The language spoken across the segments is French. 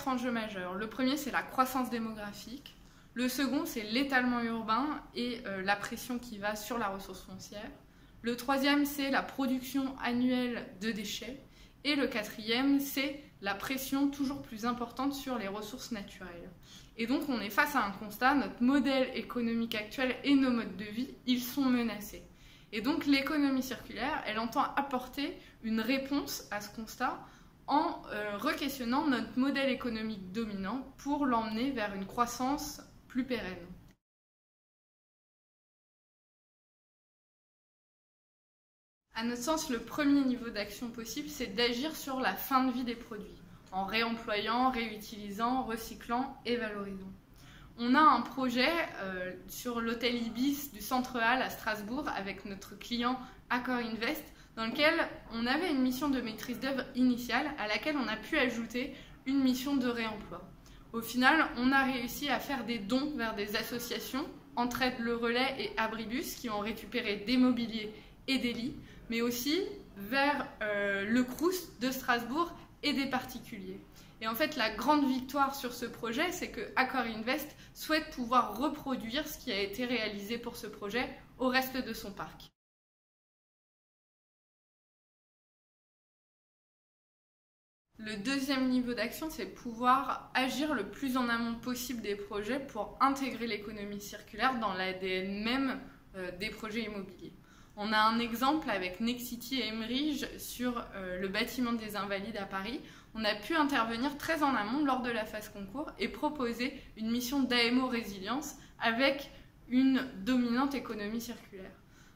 4 enjeux majeurs. Le premier, c'est la croissance démographique. Le second, c'est l'étalement urbain et la pression qui va sur la ressource foncière. Le troisième, c'est la production annuelle de déchets. Et le quatrième, c'est la pression toujours plus importante sur les ressources naturelles. Et donc, on est face à un constat, notre modèle économique actuel et nos modes de vie, ils sont menacés. Et donc, l'économie circulaire, elle entend apporter une réponse à ce constat en re-questionnant notre modèle économique dominant pour l'emmener vers une croissance plus pérenne. À notre sens, le premier niveau d'action possible, c'est d'agir sur la fin de vie des produits, en réemployant, réutilisant, recyclant et valorisant. On a un projet sur l'hôtel Ibis du Centre Hall à Strasbourg avec notre client Accor Invest, dans lequel on avait une mission de maîtrise d'œuvre initiale à laquelle on a pu ajouter une mission de réemploi. Au final, on a réussi à faire des dons vers des associations, Entraide Le Relais et Abribus, qui ont récupéré des mobiliers et des lits, mais aussi vers le Crous de Strasbourg et des particuliers. Et en fait, la grande victoire sur ce projet, c'est que Accor Invest souhaite pouvoir reproduire ce qui a été réalisé pour ce projet au reste de son parc. Le deuxième niveau d'action, c'est pouvoir agir le plus en amont possible des projets pour intégrer l'économie circulaire dans l'ADN même des projets immobiliers. On a un exemple avec Nexity et Emerige sur le bâtiment des Invalides à Paris. On a pu intervenir très en amont lors de la phase concours et proposer une mission d'AMO résilience avec une dominante économie circulaire.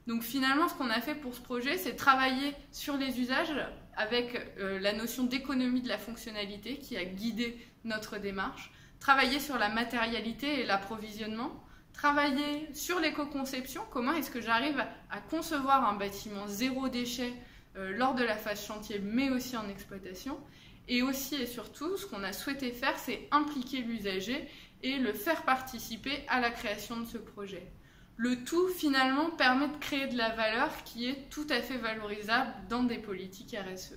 Donc finalement, ce qu'on a fait pour ce projet, c'est travailler sur les usages avec la notion d'économie de la fonctionnalité qui a guidé notre démarche, travailler sur la matérialité et l'approvisionnement, travailler sur l'éco-conception, comment est-ce que j'arrive à concevoir un bâtiment zéro déchet lors de la phase chantier, mais aussi en exploitation. Et aussi et surtout, ce qu'on a souhaité faire, c'est impliquer l'usager et le faire participer à la création de ce projet. Le tout, finalement, permet de créer de la valeur qui est tout à fait valorisable dans des politiques RSE.